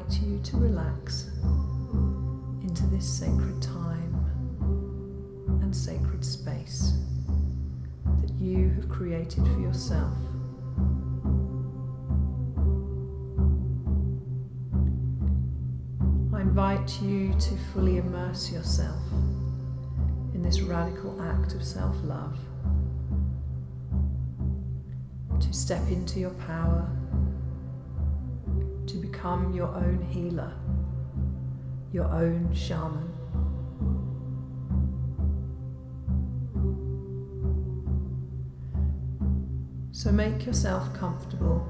invite you to relax into this sacred time and sacred space that you have created for yourself. I invite you to fully immerse yourself in this radical act of self-love, to step into your power, to become your own healer, your own shaman. So make yourself comfortable.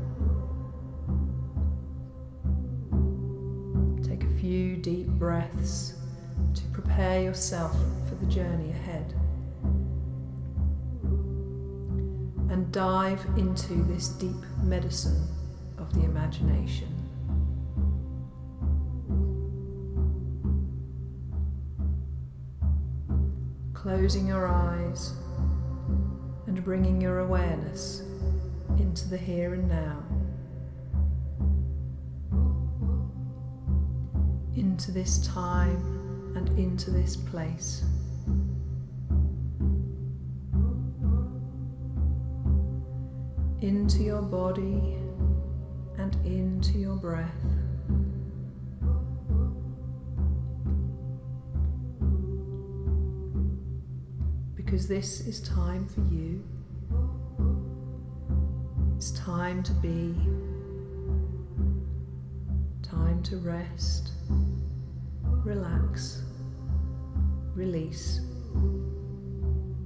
Take a few deep breaths to prepare yourself for the journey ahead. And dive into this deep medicine of the imagination. Closing your eyes and bringing your awareness into the here and now, into this time and into this place. Into your body and into your breath. Because this is time for you. It's time to be, time to rest, relax, release,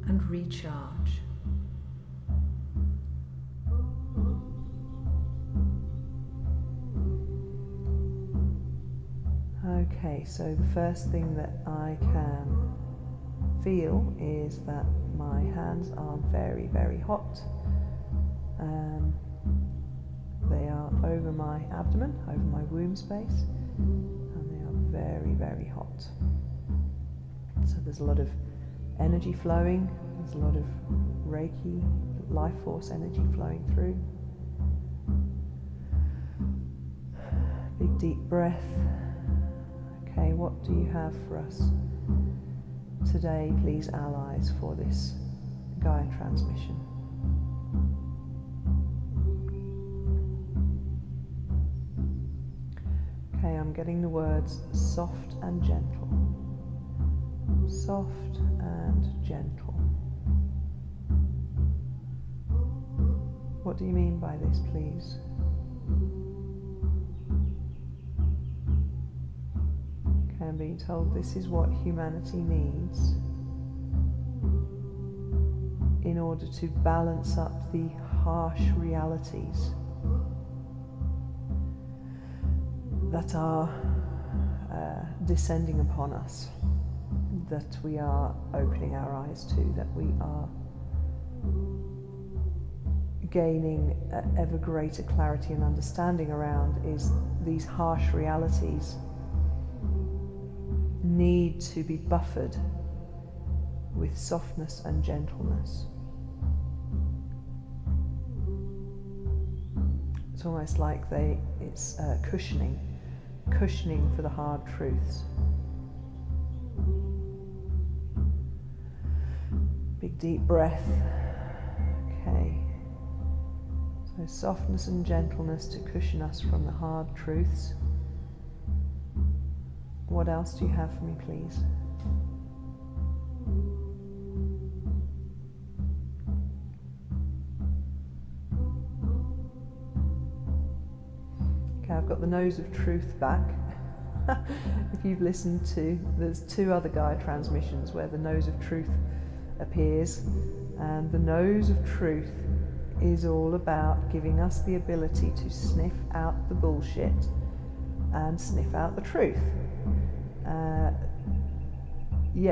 and recharge. Okay, so the first thing that I can feel is that my hands are very, very hot. They are over my abdomen, over my womb space, and they are very, very hot. So there's a lot of energy flowing, there's a lot of Reiki, life force energy flowing through. Big deep breath. Okay, what do you have for us today, please, allies, for this Gaia transmission? Okay, I'm getting the words soft and gentle. Soft and gentle. What do you mean by this, please? Okay, I'm being told this is what humanity needs in order to balance up the harsh realities that are descending upon us, that we are opening our eyes to, that we are gaining ever greater clarity and understanding around. Is these harsh realities need to be buffered with softness and gentleness. It's almost like it's cushioning for the hard truths. Big deep breath. Okay. So softness and gentleness to cushion us from the hard truths. What else do you have for me, please? Okay, I've got the nose of truth back. If you've listened to, there's 2 other Gaia transmissions where the nose of truth appears, and the nose of truth is all about giving us the ability to sniff out the bullshit and sniff out the truth.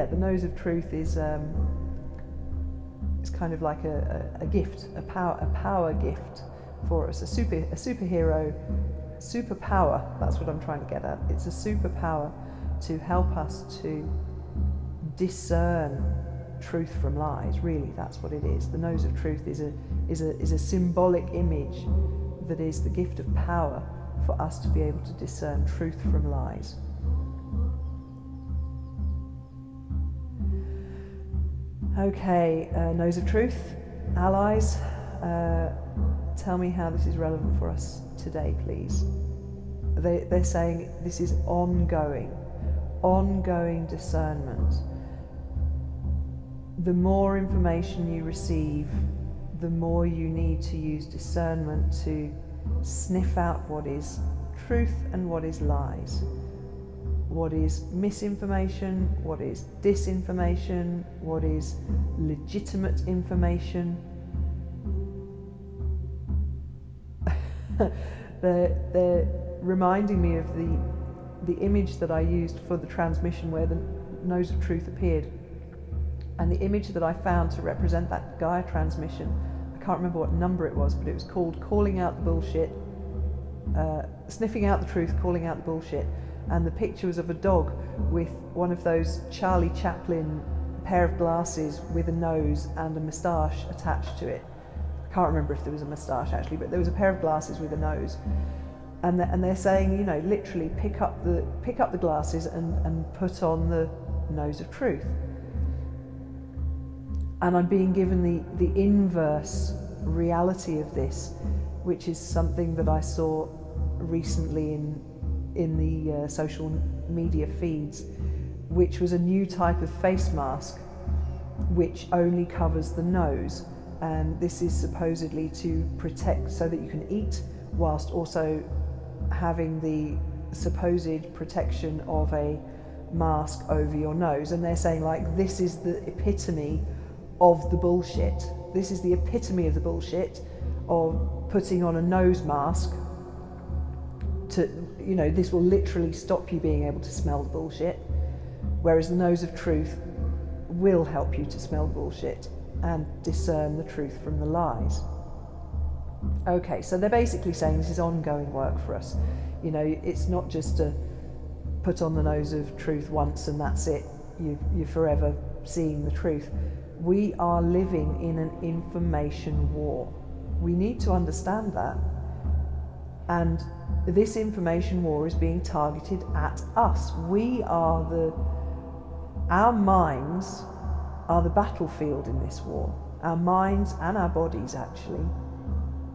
The nose of truth is it's kind of like a gift, a power gift for us, a superhero, superpower. That's what I'm trying to get at. It's a superpower to help us to discern truth from lies. Really, that's what it is. The nose of truth is a symbolic image that is the gift of power for us to be able to discern truth from lies. Okay, nose of truth, allies, tell me how this is relevant for us today, please. They're saying this is ongoing discernment. The more information you receive, the more you need to use discernment to sniff out what is truth and what is lies. What is misinformation, what is disinformation, what is legitimate information. They're reminding me of the image that I used for the transmission where the nose of truth appeared. And the image that I found to represent that Gaia transmission, I can't remember what number it was, but it was called Calling Out the Bullshit, Sniffing Out the Truth, Calling Out the Bullshit. And the picture was of a dog with one of those Charlie Chaplin pair of glasses with a nose and a moustache attached to it. I can't remember if there was a moustache actually, but there was a pair of glasses with a nose. And they're saying, you know, literally pick up the glasses and put on the nose of truth. And I'm being given the inverse reality of this, which is something that I saw recently in the social media feeds, which was a new type of face mask which only covers the nose, and this is supposedly to protect so that you can eat whilst also having the supposed protection of a mask over your nose. And they're saying, like, this is the epitome of the bullshit. This is the epitome of the bullshit of putting on a nose mask to, you know, this will literally stop you being able to smell the bullshit, whereas the nose of truth will help you to smell bullshit and discern the truth from the lies. Okay, so they're basically saying this is ongoing work for us. You know, it's not just to put on the nose of truth once and that's it. You're forever seeing the truth. We are living in an information war. We need to understand that. And this information war is being targeted at us. Our minds are the battlefield in this war. Our minds and our bodies, actually.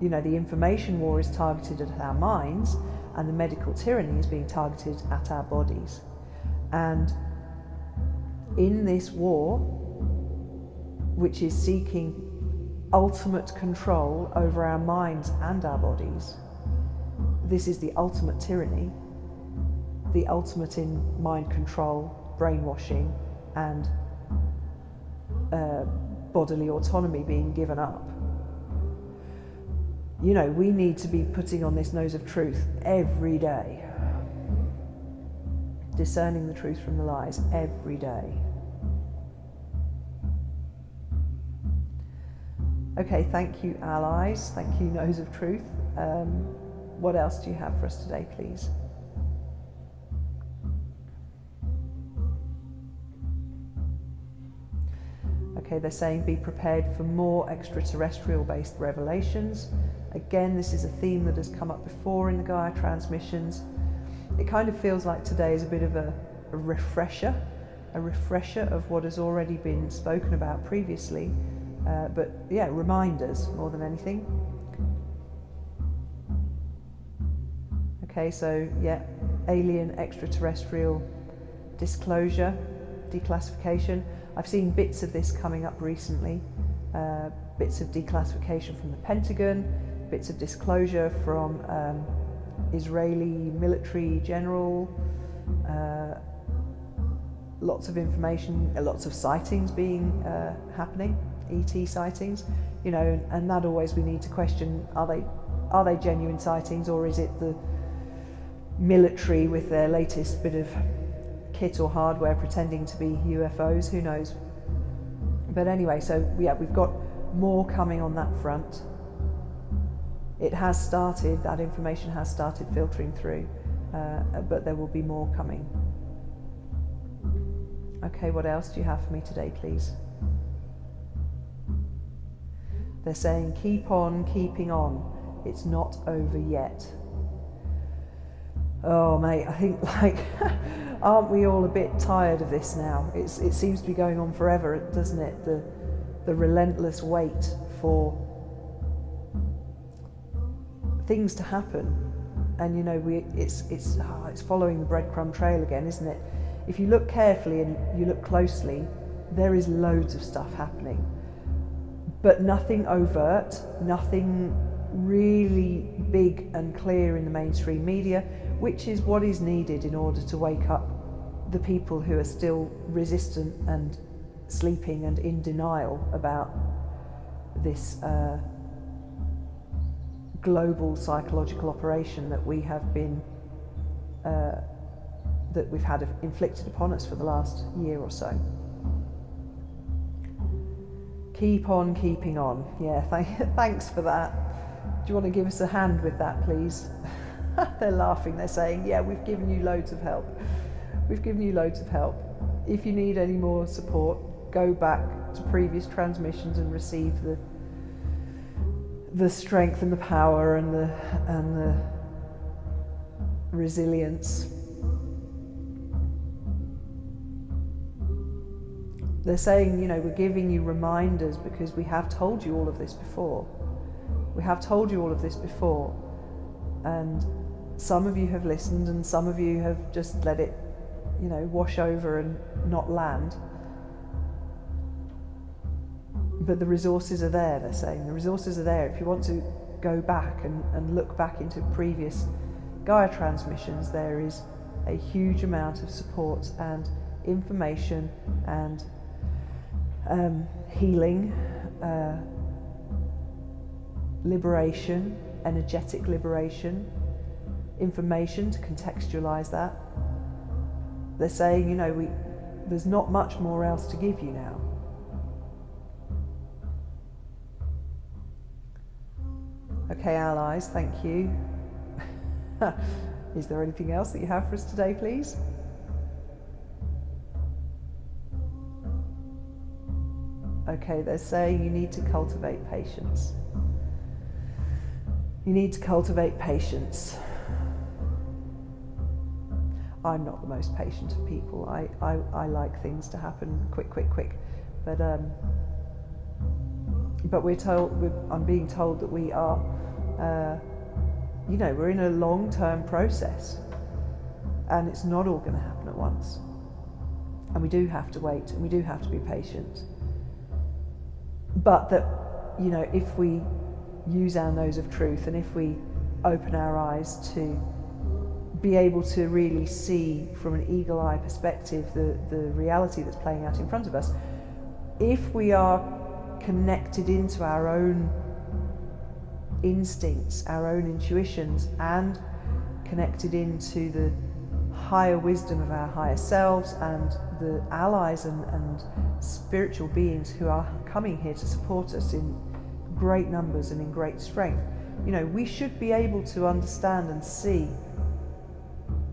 You know, the information war is targeted at our minds, and the medical tyranny is being targeted at our bodies. And in this war, which is seeking ultimate control over our minds and our bodies, this is the ultimate tyranny, the ultimate in mind control, brainwashing, and bodily autonomy being given up. You know, we need to be putting on this nose of truth every day, discerning the truth from the lies every day. Okay, thank you, allies. Thank you, nose of truth. What else do you have for us today, please? Okay, they're saying be prepared for more extraterrestrial-based revelations. Again, this is a theme that has come up before in the Gaia transmissions. It kind of feels like today is a bit of a refresher of what has already been spoken about previously. But yeah, reminders more than anything. Okay, so yeah, alien, extraterrestrial disclosure, declassification. I've seen bits of this coming up recently, bits of declassification from the Pentagon, bits of disclosure from Israeli military general, lots of information, lots of sightings being happening, ET sightings, you know, and that always we need to question, are they genuine sightings, or is it the military with their latest bit of kit or hardware pretending to be UFOs? Who knows? But anyway, so yeah, we've got more coming on that front. It has started, that information has started filtering through, but there will be more coming. Okay, what else do you have for me today, please? They're saying keep on keeping on. It's not over yet. Oh mate, I think like, aren't we all a bit tired of this now? It seems to be going on forever, doesn't it? The relentless wait for things to happen, and it's following the breadcrumb trail again, isn't it? If you look carefully and you look closely, there is loads of stuff happening, but nothing overt, nothing really big and clear in the mainstream media, which is what is needed in order to wake up the people who are still resistant and sleeping and in denial about this global psychological operation that we have been that we've had inflicted upon us for the last year or so. Keep on keeping on. Yeah, thanks for that. Do you want to give us a hand with that, please? They're laughing, they're saying, yeah, we've given you loads of help. We've given you loads of help. If you need any more support, go back to previous transmissions and receive the strength and the power and the resilience. They're saying, we're giving you reminders because we have told you all of this before. We have told you all of this before. And some of you have listened and some of you have just let it, wash over and not land. But the resources are there, they're saying. The resources are there. If you want to go back and look back into previous Gaia transmissions, there is a huge amount of support and information and healing, liberation, energetic liberation, information to contextualize that. They're saying, there's not much more else to give you now. Okay, allies, thank you. Is there anything else that you have for us today, please? Okay, they're saying you need to cultivate patience. You need to cultivate patience. I'm not the most patient of people. I like things to happen quick. But I'm being told that we are, we're in a long-term process, and it's not all going to happen at once. And we do have to wait, and we do have to be patient. But that, if we use our nose of truth, and if we open our eyes to be able to really see from an eagle-eye perspective the reality that's playing out in front of us, if we are connected into our own instincts, our own intuitions, and connected into the higher wisdom of our higher selves and the allies and spiritual beings who are coming here to support us in great numbers and in great strength, we should be able to understand and see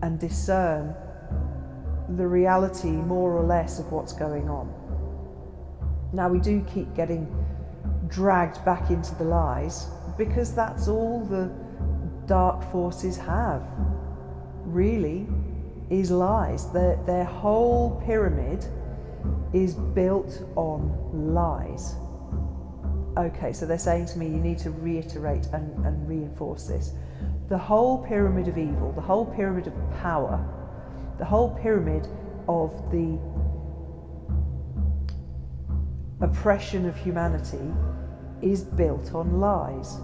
and discern the reality more or less of what's going on. Now, we do keep getting dragged back into the lies because that's all the dark forces have, really, is lies. Their whole pyramid is built on lies. Okay, so they're saying to me, you need to reiterate and reinforce this. The whole pyramid of evil, the whole pyramid of power, the whole pyramid of the oppression of humanity is built on lies.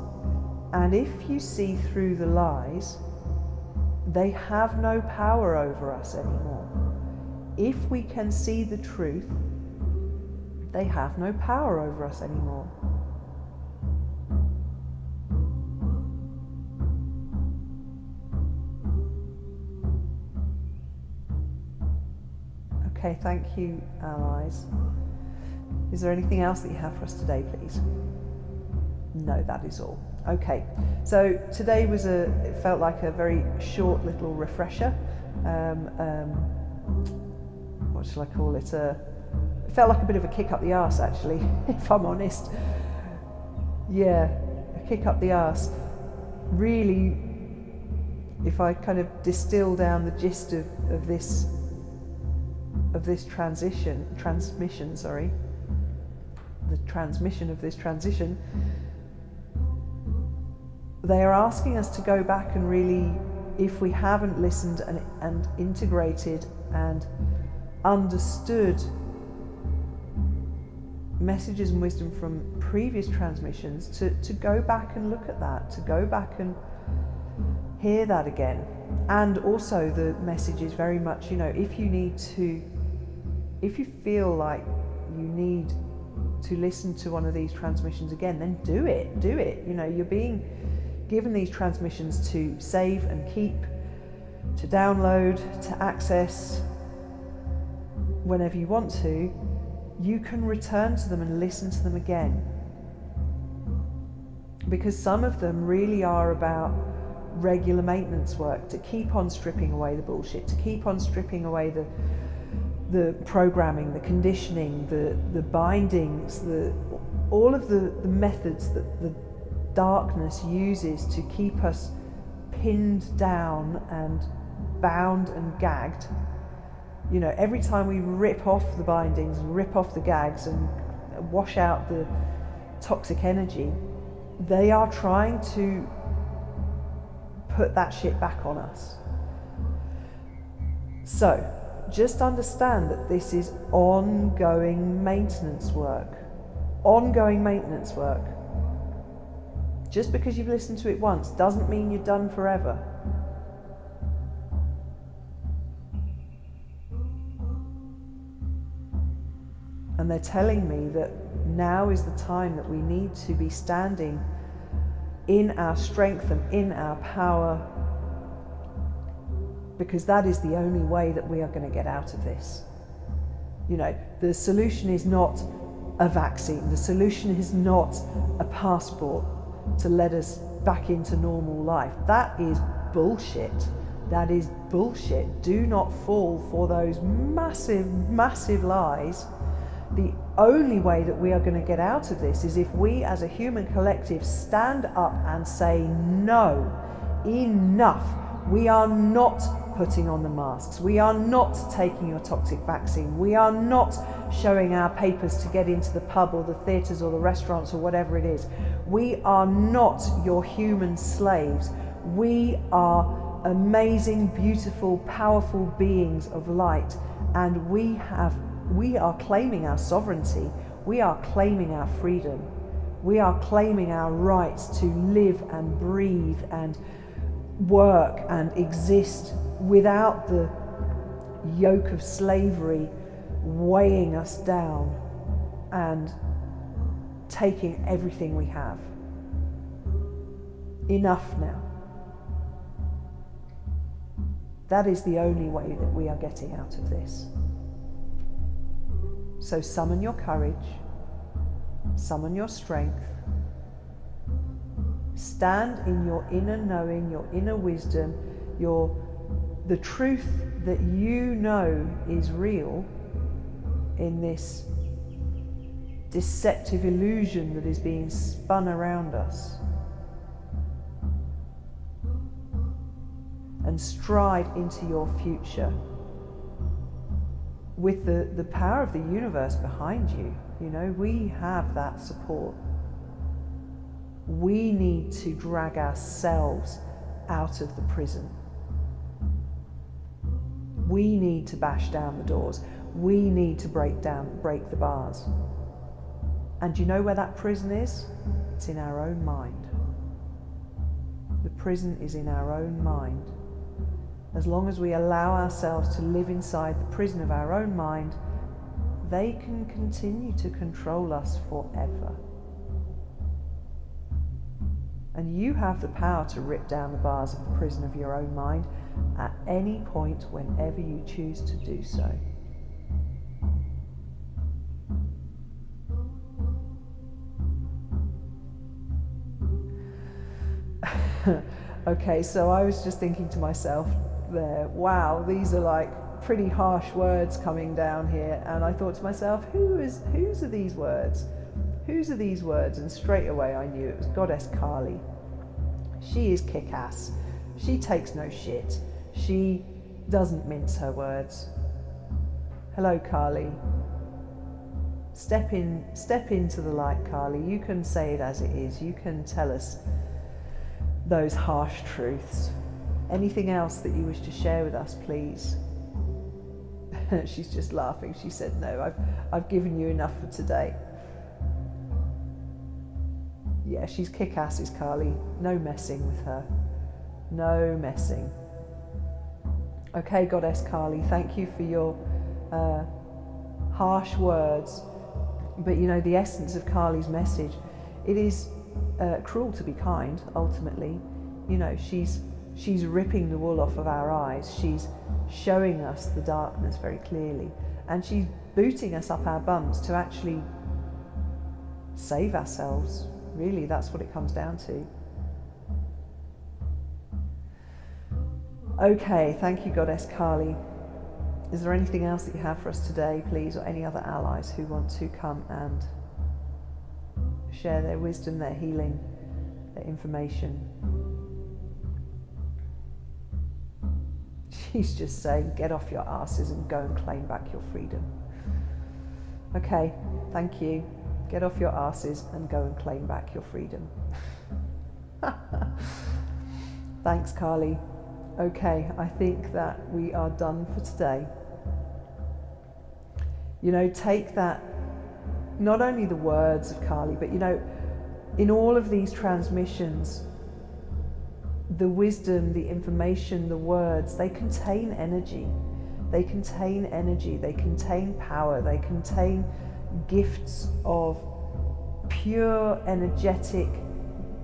And if you see through the lies, they have no power over us anymore. If we can see the truth, they have no power over us anymore. Okay, thank you, allies. Is there anything else that you have for us today, please? No, that is all. Okay, so today it felt like a very short little refresher. What shall I call it? It felt like a bit of a kick up the arse, actually, if I'm honest. Yeah, a kick up the arse. Really if I kind of distill down the gist of this transmission, the transmission of this transition, they are asking us to go back and really, if we haven't listened and integrated and understood messages and wisdom from previous transmissions, to go back and look at that, to go back and hear that again. And also the message is very much, if you feel like you need to listen to one of these transmissions again, then do it. You're being given these transmissions to save and keep, to download, to access whenever you want to. You can return to them and listen to them again, because some of them really are about regular maintenance work, to keep on stripping away the bullshit, to keep on stripping away the programming, the conditioning, the bindings, all of the methods that the darkness uses to keep us pinned down and bound and gagged. Every time we rip off the bindings and rip off the gags and wash out the toxic energy, they are trying to put that shit back on us. So just understand that this is ongoing maintenance work. Ongoing maintenance work. Just because you've listened to it once doesn't mean you're done forever. And they're telling me that now is the time that we need to be standing in our strength and in our power, because that is the only way that we are going to get out of this. The solution is not a vaccine. The solution is not a passport to let us back into normal life. That is bullshit. That is bullshit. Do not fall for those massive, massive lies. The only way that we are going to get out of this is if we as a human collective stand up and say, no, enough. We are not putting on the masks. We are not taking your toxic vaccine. We are not showing our papers to get into the pub or the theatres or the restaurants or whatever it is. We are not your human slaves. We are amazing, beautiful, powerful beings of light, and we are claiming our sovereignty. We are claiming our freedom. We are claiming our rights to live and breathe and work and exist without the yoke of slavery weighing us down and taking everything we have. Enough now. That is the only way that we are getting out of this. So summon your courage, summon your strength, stand in your inner knowing, your inner wisdom, the truth that you know is real in this deceptive illusion that is being spun around us. And stride into your future with the power of the universe behind you. We have that support. We need to drag ourselves out of the prison. We need to bash down the doors. We need to break the bars. And do you know where that prison is? It's in our own mind. The prison is in our own mind. As long as we allow ourselves to live inside the prison of our own mind, they can continue to control us forever. And you have the power to rip down the bars of the prison of your own mind at any point whenever you choose to do so. Okay, so I was just thinking to myself there, wow, these are like pretty harsh words coming down here, and I thought to myself, whose are these words? Whose are these words? And straight away I knew it was Goddess Kali. She is kick-ass. She takes no shit. She doesn't mince her words. Hello, Kali. Step into the light, Kali. You can say it as it is. You can tell us those harsh truths. Anything else that you wish to share with us, please? She's just laughing. She said, no, I've given you enough for today. Yeah, she's kick-asses, Kali. No messing with her. No messing. Okay, Goddess Kali, thank you for your harsh words. But you know, the essence of Kali's message, it is cruel to be kind, ultimately. You know, she's ripping the wool off of our eyes. She's showing us the darkness very clearly. And she's booting us up our bums to actually save ourselves. Really, that's what it comes down to. Okay, thank you, Goddess Kali. Is there anything else that you have for us today, please, or any other allies who want to come and share their wisdom, their healing, their information? She's just saying, get off your asses and go and claim back your freedom. Okay, thank you. Get off your asses and go and claim back your freedom. Thanks, Kali. Okay, I think that we are done for today. You know, take that, not only the words of Kali, but you know, in all of these transmissions, the wisdom, the information, the words, they contain energy. They contain energy, they contain power, they contain gifts of pure energetic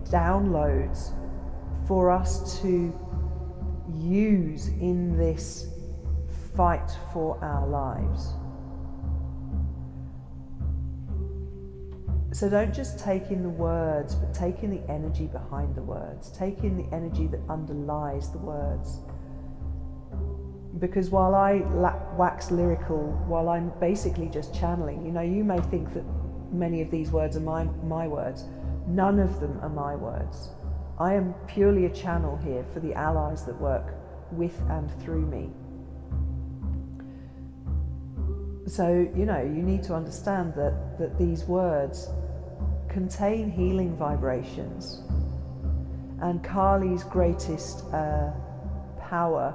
downloads for us to use in this fight for our lives. So don't just take in the words, but take in the energy behind the words. Take in the energy that underlies the words. Because while I wax lyrical, while I'm basically just channeling, you know, you may think that many of these words are my words. None of them are my words. I am purely a channel here for the allies that work with and through me. So, you know, you need to understand that these words contain healing vibrations. And Kali's greatest power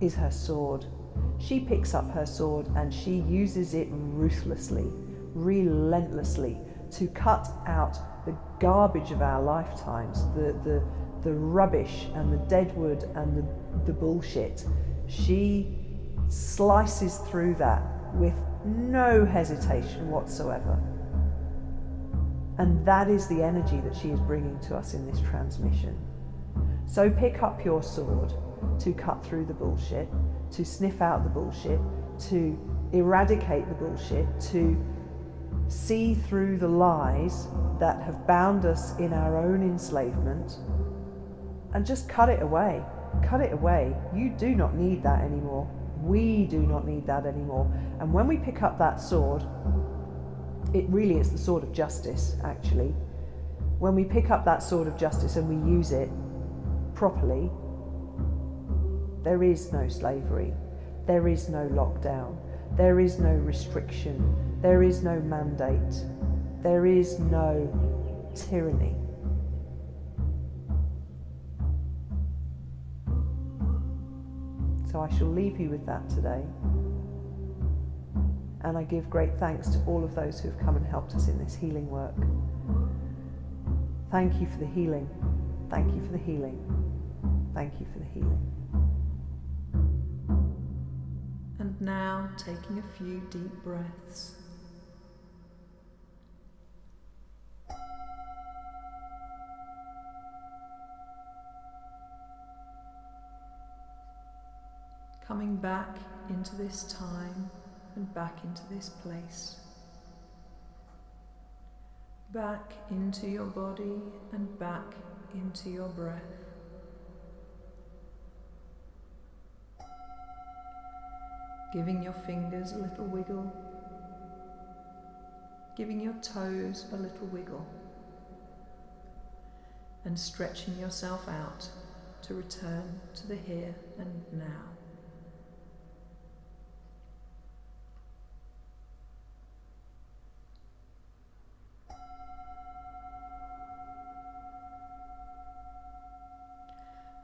is her sword. She picks up her sword and she uses it ruthlessly, relentlessly, to cut out the garbage of our lifetimes, the rubbish and the deadwood and the bullshit. She slices through that with no hesitation whatsoever. And that is the energy that she is bringing to us in this transmission. So pick up your sword to cut through the bullshit, to sniff out the bullshit, to eradicate the bullshit, to see through the lies that have bound us in our own enslavement, and just cut it away. Cut it away. You do not need that anymore. We do not need that anymore. And when we pick up that sword, it really is the sword of justice, actually. When we pick up that sword of justice and we use it properly, there is no slavery, there is no lockdown, there is no restriction, there is no mandate, there is no tyranny. So I shall leave you with that today. And I give great thanks to all of those who have come and helped us in this healing work. Thank you for the healing. Thank you for the healing. Thank you for the healing. And now taking a few deep breaths. Coming back into this time and back into this place. Back into your body and back into your breath. Giving your fingers a little wiggle. Giving your toes a little wiggle. and stretching yourself out to return to the here and now.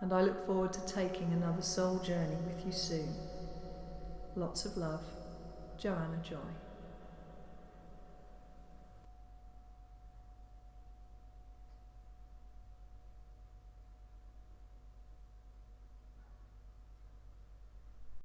And I look forward to taking another soul journey with you soon. Lots of love, Joanna Joy.